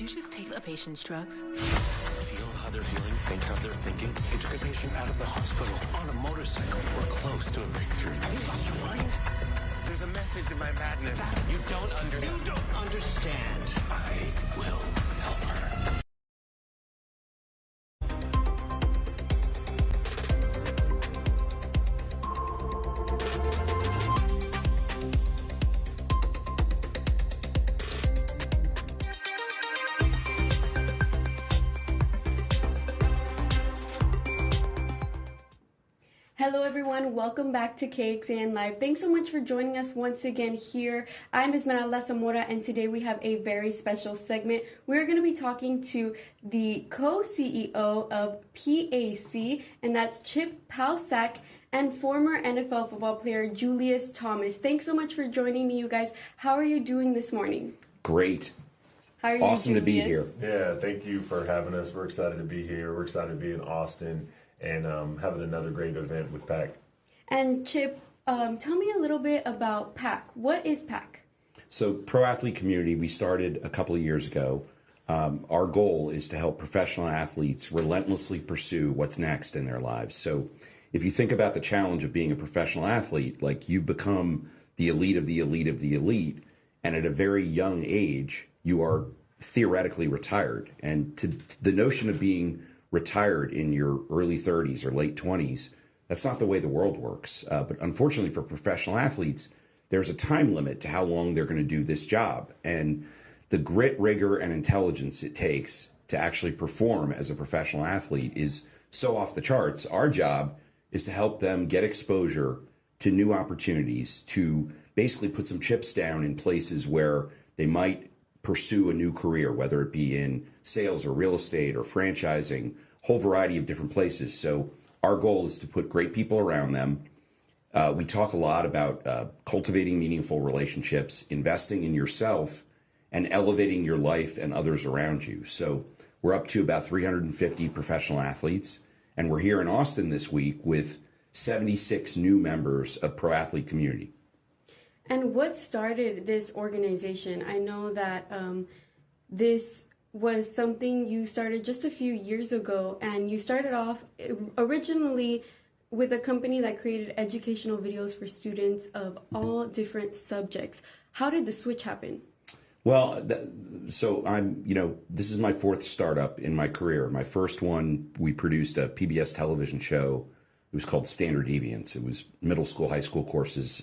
you just take a patient's drugs? Feel how they're feeling, think how they're thinking. They took a patient out of the hospital on a motorcycle. We're close to a breakthrough. Have you lost your mind? There's a method to my madness. You don't understand. I will help her. Hello everyone, welcome back to KXAN Live. Thanks so much for joining us once again here. I'm Esmeralda Zamora and today we have a very special segment. We're going to be talking to the co-CEO of PAC, and that's Chip Pausack, and former NFL football player Julius Thomas. Thanks so much for joining me, you guys. How are you doing this morning? Great. How are you, awesome Julius? To be here. Yeah, thank you for having us. We're excited to be here. We're excited to be in Austin and having another great event with PAC. And Chip, tell me a little bit about PAC. What is PAC? So Pro Athlete Community, we started a couple of years ago. Our goal is to help professional athletes relentlessly pursue what's next in their lives. So if you think about the challenge of being a professional athlete, like you become the elite of the elite of the elite, and at a very young age, you are theoretically retired. And to the notion of being retired in your early 30s or late 20s, that's not the way the world works. But unfortunately for professional athletes, there's a time limit to how long they're going to do this job. And the grit, rigor, and intelligence it takes to actually perform as a professional athlete is so off the charts. Our job is to help them get exposure to new opportunities, to basically put some chips down in places where they might pursue a new career, whether it be in sales or real estate or franchising, whole variety of different places. So our goal is to put great people around them. We talk a lot about cultivating meaningful relationships, investing in yourself, and elevating your life and others around you. So we're up to about 350 professional athletes, and we're here in Austin this week with 76 new members of Pro Athlete Community. And what started this organization? I know that this was something you started just a few years ago, and you started off originally with a company that created educational videos for students of all different subjects. How did the switch happen? Well, so this is my fourth startup in my career. My first one, we produced a PBS television show. It was called Standard Deviance. It was middle school, high school courses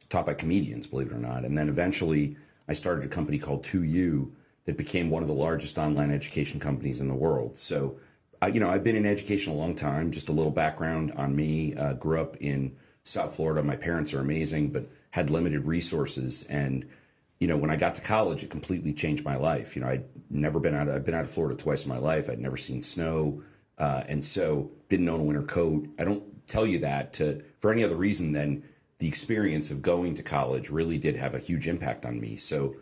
taught by comedians, believe it or not. And then eventually I started a company called 2U that became one of the largest online education companies in the world. So, I've been in education a long time. Just a little background on me. Grew up in South Florida. My parents are amazing, but had limited resources. And, when I got to college, it completely changed my life. I've been out of Florida twice in my life. I'd never seen snow. And so didn't own a winter coat. I don't tell you that for any other reason than the experience of going to college really did have a huge impact on me. So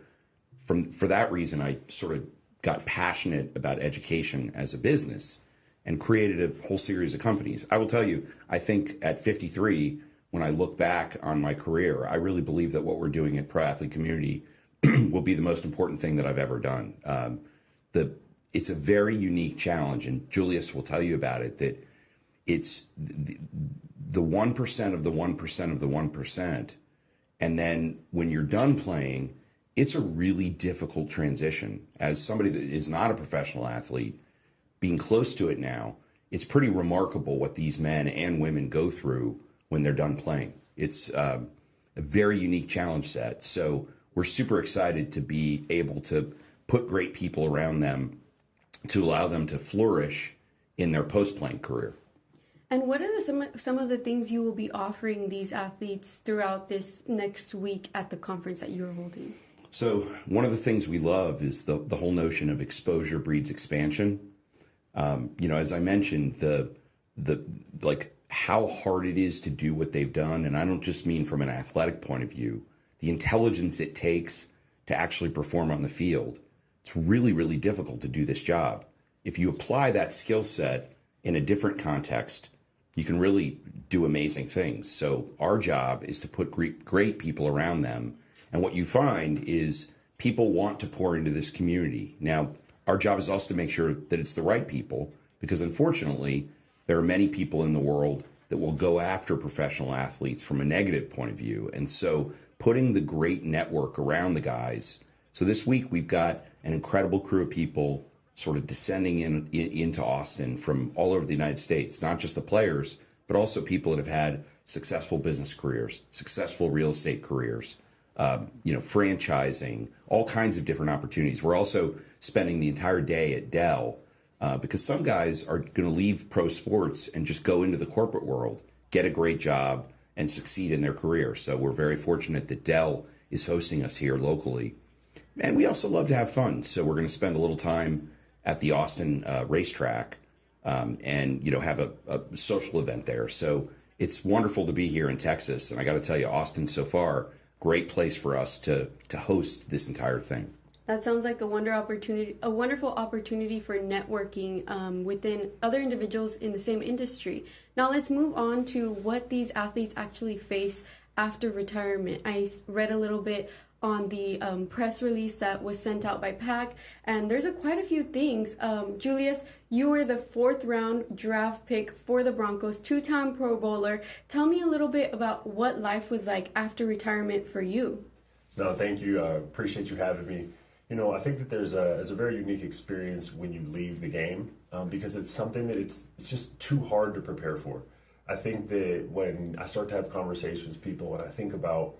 for that reason, I sort of got passionate about education as a business and created a whole series of companies. I will tell you, I think at 53, when I look back on my career, I really believe that what we're doing at Pro Athlete Community will be the most important thing that I've ever done. It's a very unique challenge, and Julius will tell you about it, that it's the 1% of the 1% of the 1%. And then when you're done playing, it's a really difficult transition. As somebody that is not a professional athlete, being close to it now, it's pretty remarkable what these men and women go through when they're done playing. It's a very unique challenge set. So we're super excited to be able to put great people around them to allow them to flourish in their post-playing career. And what are some of the things you will be offering these athletes throughout this next week at the conference that you're holding? So one of the things we love is the whole notion of exposure breeds expansion. As I mentioned, how hard it is to do what they've done, and I don't just mean from an athletic point of view, the intelligence it takes to actually perform on the field. It's really, really difficult to do this job. If you apply that skill set in a different context, you can really do amazing things. So our job is to put great people around them. And what you find is people want to pour into this community. Now, our job is also to make sure that it's the right people, because unfortunately, there are many people in the world that will go after professional athletes from a negative point of view. And so putting the great network around the guys. So this week we've got an incredible crew of people sort of descending into Austin from all over the United States, not just the players, but also people that have had successful business careers, successful real estate careers, franchising, all kinds of different opportunities. We're also spending the entire day at Dell because some guys are going to leave pro sports and just go into the corporate world, get a great job, and succeed in their career. So we're very fortunate that Dell is hosting us here locally. And we also love to have fun. So we're going to spend a little time at the Austin racetrack and have a social event there. So it's wonderful to be here in Texas. And I got to tell you, Austin so far, great place for us to host this entire thing. That sounds like a wonderful opportunity for networking within other individuals in the same industry. Now let's move on to what these athletes actually face after retirement. I read a little bit on the press release that was sent out by PAC, and there's quite a few things. Julius, you were the 4th round draft pick for the Broncos, 2-time Pro Bowler. Tell me a little bit about what life was like after retirement for you. No, thank you. I appreciate you having me. I think that there's a very unique experience when you leave the game because it's something that it's just too hard to prepare for. I think that when I start to have conversations with people and I think about,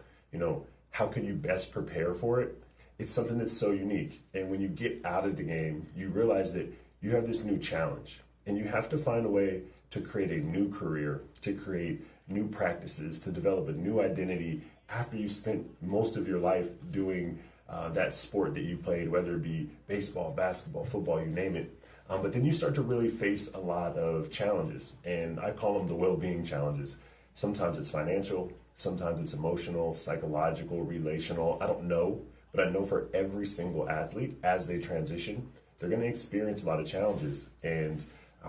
how can you best prepare for it? It's something that's so unique. And when you get out of the game, you realize that you have this new challenge and you have to find a way to create a new career, to create new practices, to develop a new identity after you spent most of your life doing that sport that you played, whether it be baseball, basketball, football, you name it. But then you start to really face a lot of challenges, and I call them the well-being challenges. Sometimes it's financial, sometimes it's emotional, psychological, relational. I don't know, but I know for every single athlete, as they transition, they're going to experience a lot of challenges. And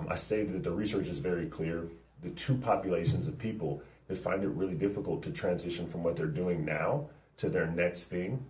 I say that the research is very clear. The two populations of people that find it really difficult to transition from what they're doing now to their next thing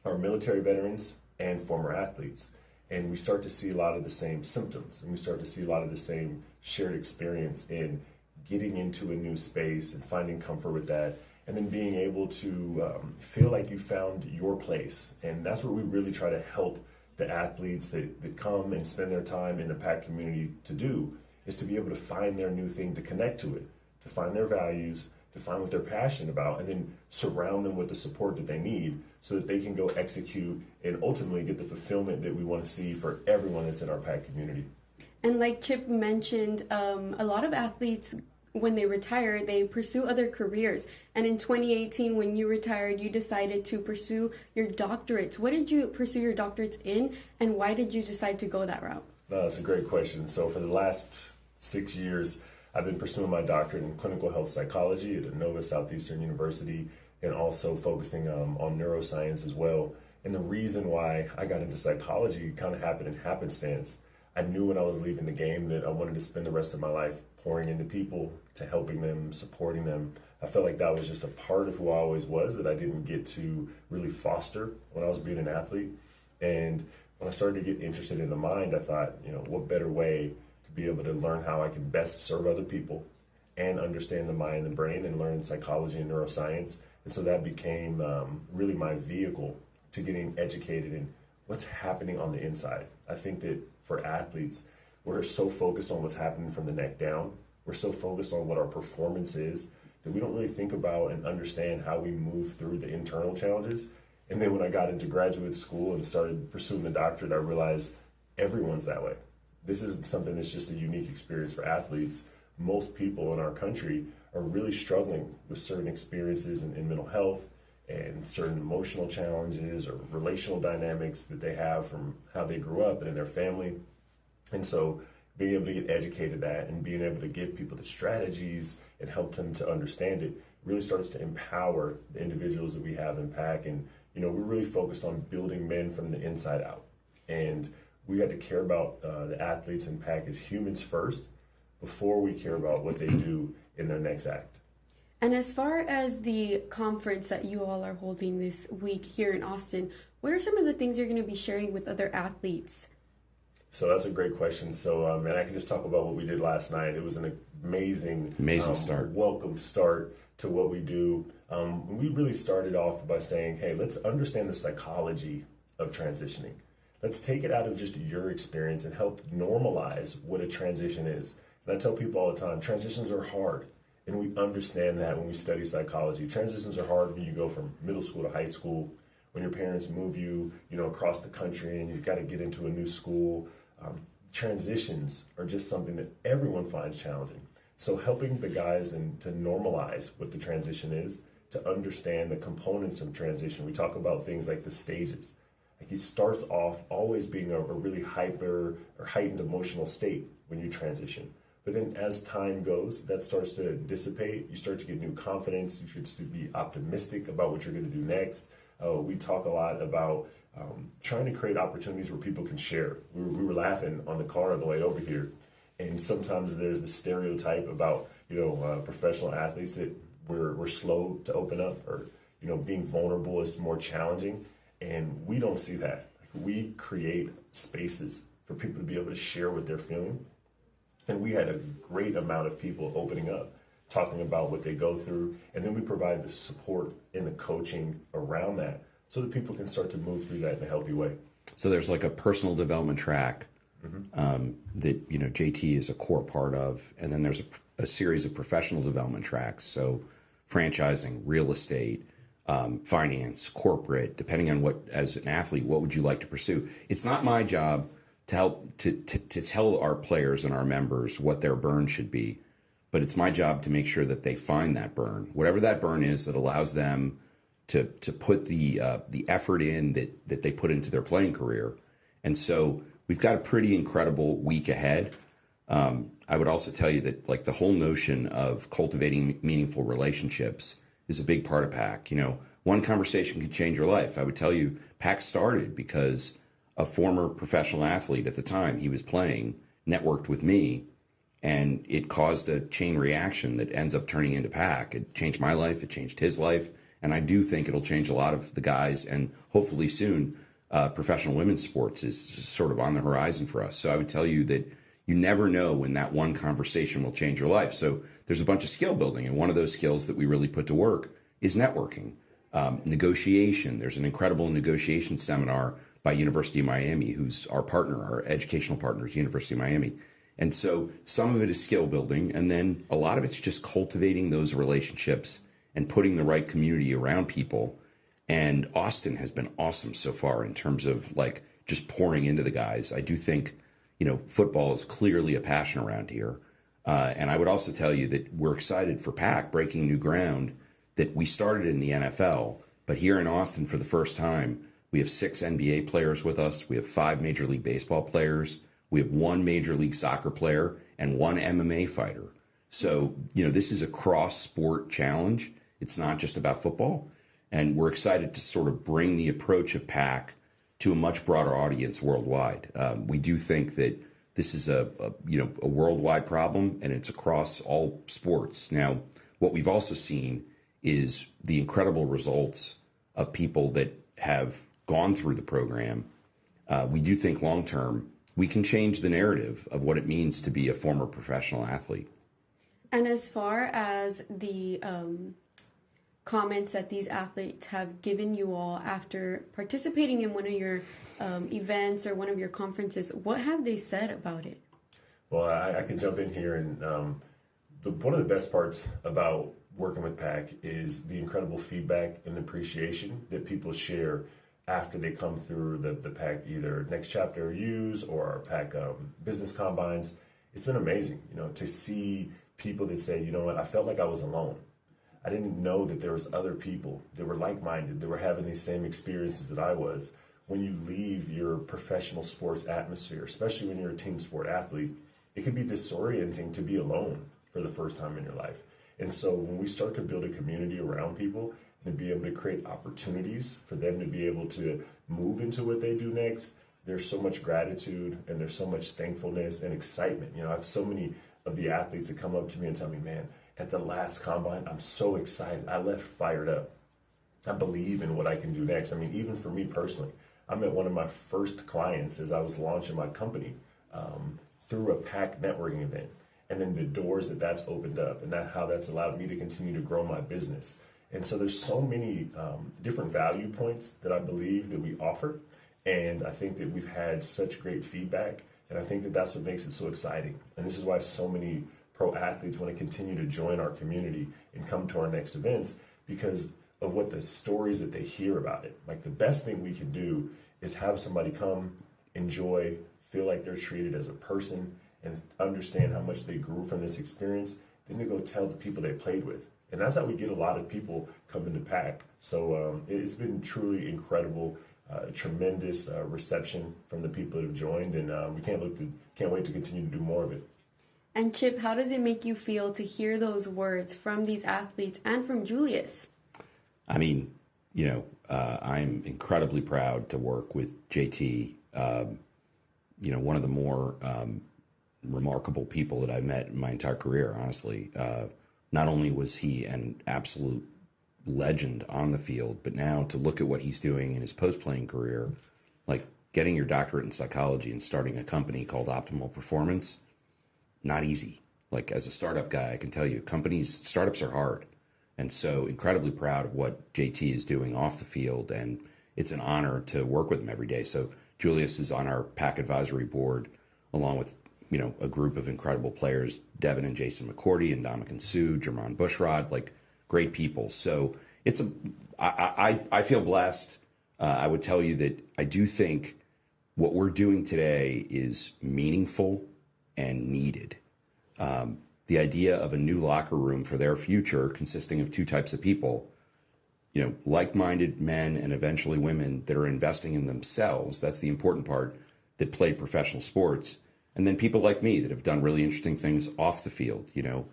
are military veterans and former athletes. And we start to see a lot of the same symptoms, and we start to see a lot of the same shared experience in getting into a new space and finding comfort with that, and then being able to feel like you found your place. And that's what we really try to help the athletes that come and spend their time in the PAC community to do, is to be able to find their new thing, to connect to it, to find their values, to find what they're passionate about, and then surround them with the support that they need so that they can go execute and ultimately get the fulfillment that we want to see for everyone that's in our PAC community. And like Chip mentioned, a lot of athletes, when they retire, they pursue other careers. And in 2018, when you retired, you decided to pursue your doctorates. What did you pursue your doctorates in, and why did you decide to go that route? That's a great question. So for the last 6 years, I've been pursuing my doctorate in clinical health psychology at Nova Southeastern University, and also focusing on neuroscience as well. And the reason why I got into psychology kind of happened in happenstance. I knew when I was leaving the game that I wanted to spend the rest of my life pouring into people, to helping them, supporting them. I felt like that was just a part of who I always was that I didn't get to really foster when I was being an athlete. And when I started to get interested in the mind, I thought, what better way to be able to learn how I can best serve other people and understand the mind and the brain and learn psychology and neuroscience. And so that became really my vehicle to getting educated in what's happening on the inside. I think that for athletes, we're so focused on what's happening from the neck down. We're so focused on what our performance is that we don't really think about and understand how we move through the internal challenges. And then when I got into graduate school and started pursuing the doctorate, I realized everyone's that way. This isn't something that's just a unique experience for athletes. Most people in our country are really struggling with certain experiences in mental health and certain emotional challenges or relational dynamics that they have from how they grew up and in their family. And so being able to get educated at and being able to give people the strategies and help them to understand it really starts to empower the individuals that we have in PAC. And, we're really focused on building men from the inside out. And we had to care about the athletes in PAC as humans first before we care about what they do in their next act. And as far as the conference that you all are holding this week here in Austin, what are some of the things you're going to be sharing with other athletes? So that's a great question. So, and I can just talk about what we did last night. It was an amazing start. Welcome start to what we do. We really started off by saying, hey, let's understand the psychology of transitioning. Let's take it out of just your experience and help normalize what a transition is. And I tell people all the time, transitions are hard. And we understand that when we study psychology. Transitions are hard when you go from middle school to high school, when your parents move you, across the country and you've got to get into a new school. Transitions are just something that everyone finds challenging. So helping the guys to normalize what the transition is, to understand the components of transition. We talk about things like the stages. Like it starts off always being a really hyper or heightened emotional state when you transition. But then as time goes, that starts to dissipate. You start to get new confidence. You should be optimistic about what you're going to do next. We talk a lot about trying to create opportunities where people can share. We were laughing on the car on the way over here. And sometimes there's the stereotype about, professional athletes that we're slow to open up or, being vulnerable is more challenging. And we don't see that. We create spaces for people to be able to share what they're feeling. And we had a great amount of people opening up, talking about what they go through. And then we provide the support and the coaching around that so that people can start to move through that in a healthy way. So there's like a personal development track that, JT is a core part of. And then there's a series of professional development tracks. So franchising, real estate, finance, corporate, depending on what, as an athlete, what would you like to pursue? It's not my job to help to tell our players and our members what their burn should be, but it's my job to make sure that they find that burn, whatever that burn is that allows them to put the effort in that they put into their playing career. And so we've got a pretty incredible week ahead. I would also tell you that like the whole notion of cultivating meaningful relationships is a big part of PAC. One conversation could change your life. I would tell you PAC started because a former professional athlete at the time he was playing networked with me, and it caused a chain reaction that ends up turning into PAC. It changed my life. It changed his life. And I do think it'll change a lot of the guys, and hopefully soon professional women's sports is sort of on the horizon for us. So I would tell you that you never know when that one conversation will change your life. So there's a bunch of skill building, and one of those skills that we really put to work is networking, negotiation. There's an incredible negotiation seminar by University of Miami, who's our partner, our educational partner is University of Miami. And so some of it is skill building, and then a lot of it's just cultivating those relationships and putting the right community around people. And Austin has been awesome so far in terms of like just pouring into the guys. I do think, football is clearly a passion around here. And I would also tell you that we're excited for PAC breaking new ground, that we started in the NFL, but here in Austin for the first time, we have 6 NBA players with us. We have 5 Major League Baseball players. We have 1 Major League Soccer player and 1 MMA fighter. So, this is a cross-sport challenge. It's not just about football. And we're excited to sort of bring the approach of PAC to a much broader audience worldwide. We do think that this is a worldwide problem, and it's across all sports. Now, what we've also seen is the incredible results of people that have gone through the program. We do think long term we can change the narrative of what it means to be a former professional athlete. And as far as the comments that these athletes have given you all after participating in one of your events or one of your conferences, what have they said about it? Well, I can jump in here, and one of the best parts about working with PAC is the incredible feedback and appreciation that people share after they come through the PAC, either Next Chapter U's or our PAC business combines. It's been amazing, to see people that say, I felt like I was alone. I didn't know that there was other people that were like-minded, that were having these same experiences that I was. When you leave your professional sports atmosphere, especially when you're a team sport athlete, it can be disorienting to be alone for the first time in your life. And so when we start to build a community around people and be able to create opportunities for them to be able to move into what they do next, there's so much gratitude and there's so much thankfulness and excitement. I have so many of the athletes that come up to me and tell me, man, at the last combine, I'm so excited. I left fired up. I believe in what I can do next. I mean, even for me personally, I met one of my first clients as I was launching my company through a PAC networking event. And then the doors that's opened up, and how that's allowed me to continue to grow my business. And so there's so many different value points that I believe that we offer. And I think that we've had such great feedback. And I think that that's what makes it so exciting. And this is why so many pro athletes want to continue to join our community and come to our next events, because of what the stories that they hear about it. Like, the best thing we can do is have somebody come, enjoy, feel like they're treated as a person, and understand how much they grew from this experience. Then they go tell the people they played with. And that's how we get a lot of people coming to PAC. So it's been truly incredible, tremendous reception from the people that have joined, and we can't wait to continue to do more of it. And Chip, how does it make you feel to hear those words from these athletes and from Julius? I mean, I'm incredibly proud to work with JT, one of the more remarkable people that I've met in my entire career, honestly. Not only was he an absolute legend on the field, but now to look at what he's doing in his post-playing career, like getting your doctorate in psychology and starting a company called Optimal Performance, not easy. Like, as a startup guy, I can tell you, startups are hard. And so incredibly proud of what JT is doing off the field, and it's an honor to work with him every day. So Julius is on our PAC advisory board, along with, a group of incredible players, Devin and Jason McCourty, and Dominican Sue, Jermon Bushrod, like great people. So I feel blessed. I would tell you that I do think what we're doing today is meaningful and needed. The idea of a new locker room for their future, consisting of two types of people, like-minded men and eventually women that are investing in themselves. That's the important part, that play professional sports. And then people like me that have done really interesting things off the field,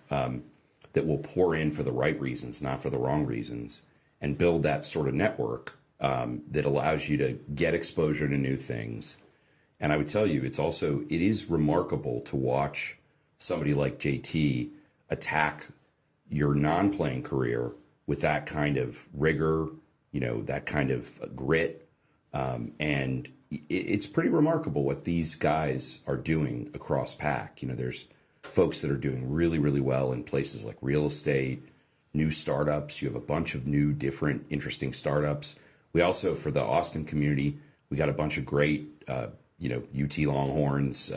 that will pour in for the right reasons, not for the wrong reasons, and build that sort of network that allows you to get exposure to new things. And I would tell you, it is remarkable to watch somebody like JT attack your non-playing career with that kind of rigor, that kind of grit. And it's pretty remarkable what these guys are doing across PAC. There's folks that are doing really, really well in places like real estate, new startups. You have a bunch of new, different, interesting startups. We also, for the Austin community, we got a bunch of great, UT Longhorns,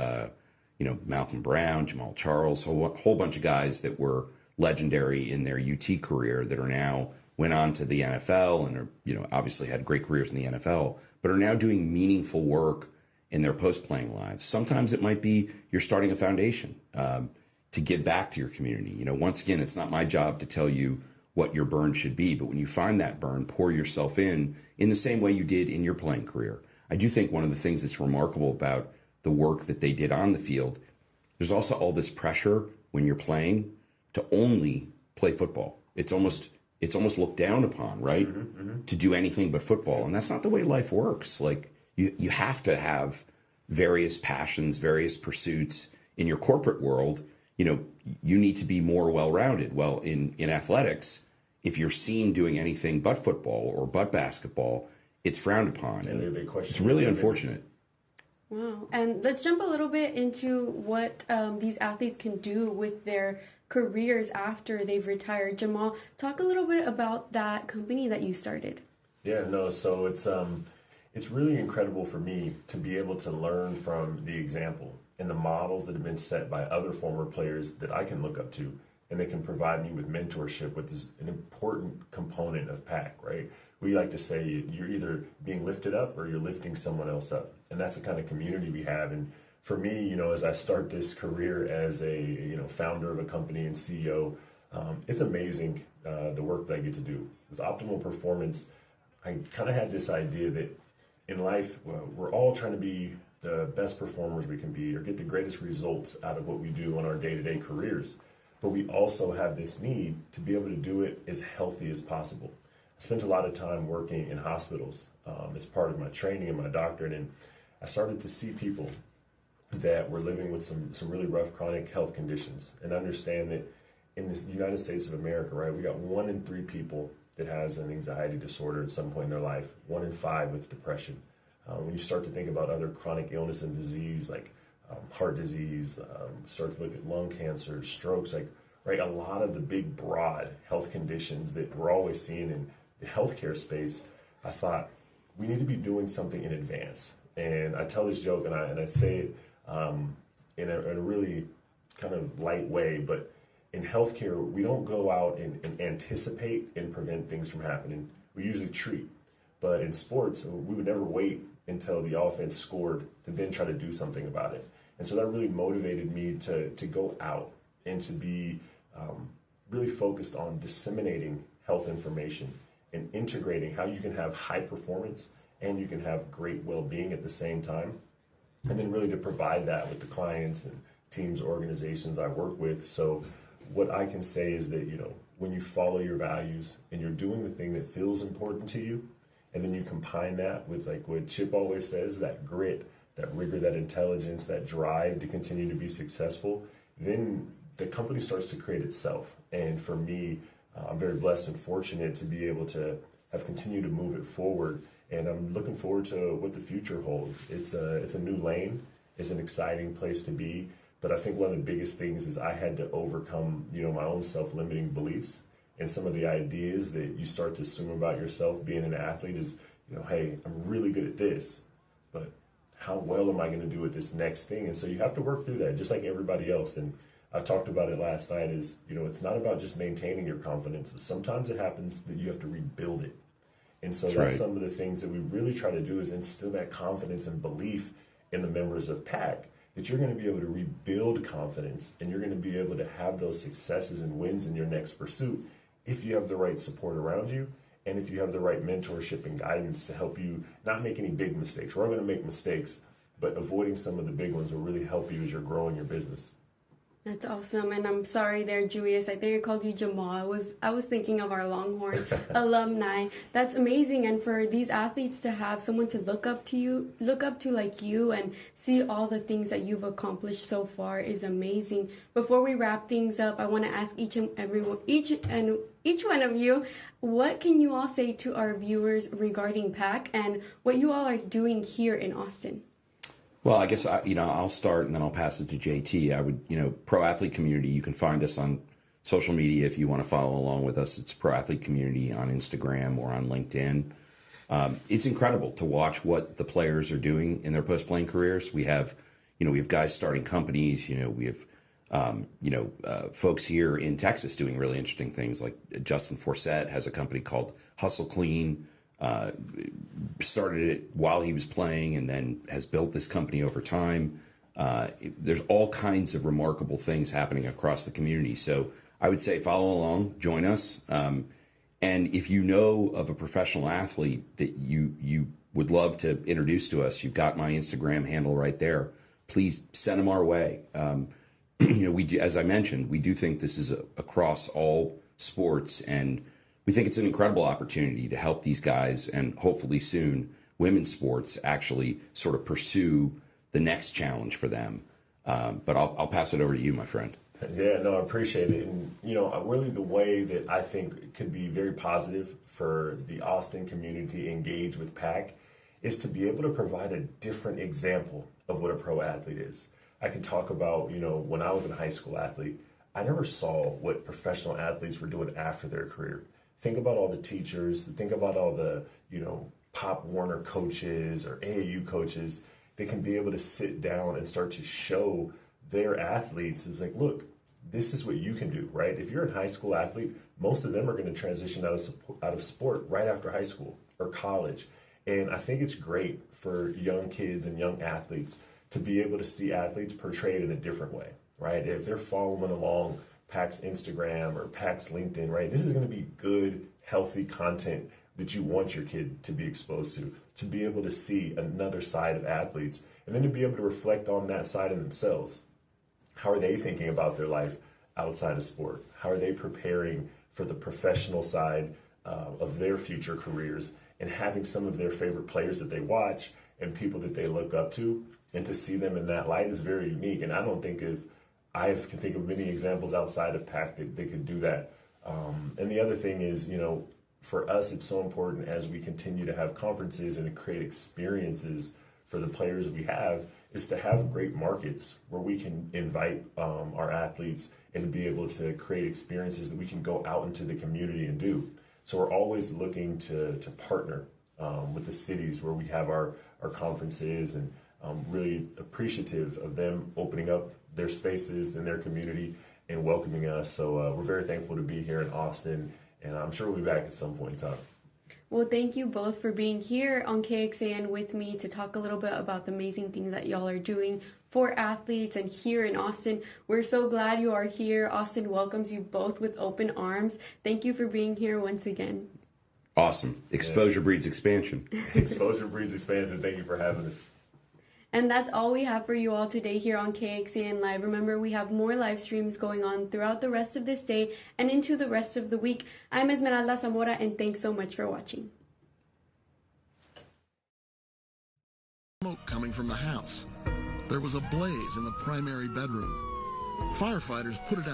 Malcolm Brown, Jamal Charles, a whole bunch of guys that were legendary in their UT career that are now went on to the NFL and are, obviously had great careers in the NFL, but are now doing meaningful work in their post-playing lives. Sometimes it might be you're starting a foundation to give back to your community. Once again, it's not my job to tell you what your burn should be, but when you find that burn, pour yourself in the same way you did in your playing career. I do think one of the things that's remarkable about the work that they did on the field, there's also all this pressure when you're playing to only play football. It's almost looked down upon, right? Mm-hmm. To do anything but football. And that's not the way life works. Like, you have to have various passions, various pursuits. In your corporate world, you need to be more well-rounded. Well, in athletics, if you're seen doing anything but football or but basketball, it's frowned upon. And it's really unfortunate. Wow. And let's jump a little bit into what these athletes can do with their careers after they've retired. Jamal, talk a little bit about that company that you started. Yeah, no, so it's really incredible for me to be able to learn from the example and the models that have been set by other former players that I can look up to, and they can provide me with mentorship, which is an important component of PAC, right? We like to say you're either being lifted up or you're lifting someone else up. And that's the kind of community we have. And for me, as I start this career as a, founder of a company and CEO, it's amazing the work that I get to do. With Optimal Performance, I kind of had this idea that in life, we're all trying to be the best performers we can be or get the greatest results out of what we do in our day-to-day careers. But we also have this need to be able to do it as healthy as possible. I spent a lot of time working in hospitals as part of my training and my doctorate, and I started to see people that were living with some really rough chronic health conditions, and understand that in the United States of America, right, we got 1 in 3 people that has an anxiety disorder at some point in their life, 1 in 5 with depression. When you start to think about other chronic illness and disease like heart disease, start to look at lung cancer, strokes, like, right, a lot of the big, broad health conditions that we're always seeing in the healthcare space, I thought we need to be doing something in advance. And I tell this joke, and I say it in a really kind of light way, but in healthcare, we don't go out and anticipate and prevent things from happening. We usually treat. But in sports, we would never wait until the offense scored to then try to do something about it. And so that really motivated me to go out and to be really focused on disseminating health information and integrating how you can have high performance and you can have great well-being at the same time. And then really to provide that with the clients and teams, organizations I work with. So what I can say is that, when you follow your values and you're doing the thing that feels important to you, and then you combine that with, like what Chip always says, that grit, that rigor, that intelligence, that drive to continue to be successful, then the company starts to create itself. And for me, I'm very blessed and fortunate to be able to have continued to move it forward. And I'm looking forward to what the future holds. It's a new lane. It's an exciting place to be. But I think one of the biggest things is I had to overcome, my own self-limiting beliefs and some of the ideas that you start to assume about yourself being an athlete is, hey, I'm really good at this, but how well am I going to do at this next thing? And so you have to work through that just like everybody else. And I talked about it last night is, it's not about just maintaining your confidence. Sometimes it happens that you have to rebuild it. And so that's right. Some of the things that we really try to do is instill that confidence and belief in the members of PAC, that you're going to be able to rebuild confidence and you're going to be able to have those successes and wins in your next pursuit if you have the right support around you and if you have the right mentorship and guidance to help you not make any big mistakes. We're all going to make mistakes, but avoiding some of the big ones will really help you as you're growing your business. That's awesome, and I'm sorry there, Julius. I think I called you Jamal. I was thinking of our Longhorn alumni. That's amazing, and for these athletes to have someone to look up to like you, and see all the things that you've accomplished so far is amazing. Before we wrap things up, I want to ask each one of you, what can you all say to our viewers regarding PAC and what you all are doing here in Austin? Well, I guess, I'll start and then I'll pass it to JT. I would, Pro Athlete Community, you can find us on social media if you want to follow along with us. It's Pro Athlete Community on Instagram or on LinkedIn. It's incredible to watch what the players are doing in their post-playing careers. We have guys starting companies, we have, folks here in Texas doing really interesting things like Justin Forsett has a company called Hustle Clean. Started it while he was playing and then has built this company over time. There's all kinds of remarkable things happening across the community. So I would say follow along, join us. And if you know of a professional athlete that you would love to introduce to us, you've got my Instagram handle right there. Please send them our way. We do, as I mentioned, we do think this is across all sports, and we think it's an incredible opportunity to help these guys and hopefully soon women's sports actually sort of pursue the next challenge for them. But I'll pass it over to you, my friend. Yeah, no, I appreciate it. And, really the way that I think could be very positive for the Austin community engaged with PAC is to be able to provide a different example of what a pro athlete is. I can talk about, when I was a high school athlete, I never saw what professional athletes were doing after their career. Think about all the teachers, think about all the, Pop Warner coaches or AAU coaches. They can be able to sit down and start to show their athletes. It's like, look, this is what you can do, right? If you're a high school athlete, most of them are going to transition out of sport right after high school or college. And I think it's great for young kids and young athletes to be able to see athletes portrayed in a different way, right? If they're following along PAC's Instagram or PAC's LinkedIn, right? This is going to be good, healthy content that you want your kid to be exposed to be able to see another side of athletes, and then to be able to reflect on that side of themselves. How are they thinking about their life outside of sport? How are they preparing for the professional side of their future careers, and having some of their favorite players that they watch and people that they look up to, and to see them in that light is very unique. And I don't think I can think of many examples outside of PAC that they could do that. And the other thing is, for us, it's so important as we continue to have conferences and to create experiences for the players we have, is to have great markets where we can invite our athletes and to be able to create experiences that we can go out into the community and do. So we're always looking to partner with the cities where we have our conferences, and really appreciative of them opening up their spaces in their community and welcoming us. So we're very thankful to be here in Austin, and I'm sure we'll be back at some point in time. Well, thank you both for being here on KXAN with me to talk a little bit about the amazing things that y'all are doing for athletes and here in Austin. We're so glad you are here. Austin welcomes you both with open arms. Thank you for being here once again. Awesome. Exposure breeds expansion. Exposure breeds expansion. Thank you for having us. And that's all we have for you all today here on KXAN Live. Remember, we have more live streams going on throughout the rest of this day and into the rest of the week. I'm Esmeralda Zamora, and thanks so much for watching. Smoke coming from the house. There was a blaze in the primary bedroom. Firefighters put it out.